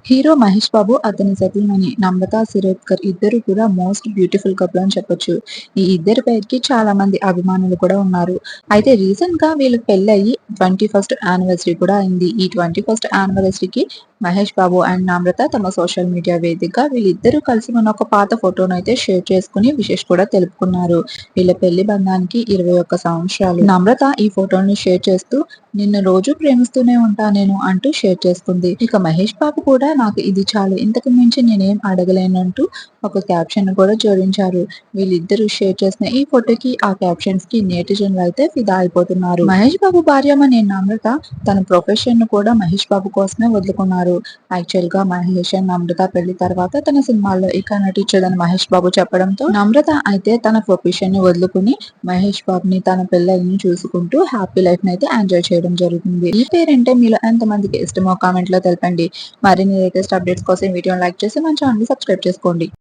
Hero Mahesh Babu, అతని సతీమణి నమ్రతా శిరోద్కర్ ఇద్దరు కూడా మోస్ట్ బ్యూటిఫుల్ కపుల్ అని చెప్పొచ్చు. ఈ ఇద్దరి పేరుకి చాలా మంది అభిమానులు కూడా ఉన్నారు. అయితే రీసెంట్ గా వీళ్ళకి పెళ్ళయి 21st యానివర్సరీ కూడా అయింది. ఈ 21st యానివర్సరీకి మహేష్ బాబు అండ్ నమ్రత తమ సోషల్ మీడియా వేదికగా వీళ్ళిద్దరూ కలిసి ఉన్న ఒక పాత ఫోటోను అయితే షేర్ చేసుకుని విషెస్ కూడా తెలుపుకున్నారు. వీళ్ళ పెళ్లి బంధానికి 21 సంవత్సరాలు. నమ్రత ఈ ఫోటోని షేర్ చేస్తూ నిన్ను రోజు ప్రేమిస్తూనే ఉంటా నేను అంటూ షేర్ చేసుకుంది. ఇక మహేష్ బాబు కూడా నాకు ఇది చాలు, ఇంతకు మించి నేనేం అడగలేనంటూ ఒక క్యాప్షన్ కూడా జోడించారు. వీళ్ళిద్దరూ షేర్ చేసిన ఈ ఫోటోకి ఆ క్యాప్షన్స్ కి నేటిజన్లు అయితే ఫిదా అయిపోతున్నారు. మహేష్ బాబు భార్యమనే నమ్రత తన ప్రొఫెషన్ ను కూడా మహేష్ బాబు కోసమే వదులుకున్నారు. యాక్చువల్ గా మహేష్ అండ్ నమ్రత పెళ్లి తర్వాత తన సినిమాల్లో ఇక నటించదని మహేష్ బాబు చెప్పడంతో నమ్రత అయితే తన ప్రొఫెషన్ ని వదులుకుని మహేష్ బాబుని తన పిల్లల్ని చూసుకుంటూ హ్యాపీ లైఫ్ ని అయితే ఎంజాయ్ చేయడం జరుగుతుంది. ఈ పేరంటే మీలో ఎంతమందికి ఇష్టమో కామెంట్ లో తెలపండి. మరిన్ని లేటెస్ట్ అప్డేట్స్ కోసం వీడియోని లైక్ చేసి మన ఛానల్ ని సబ్స్క్రైబ్ చేసుకోండి.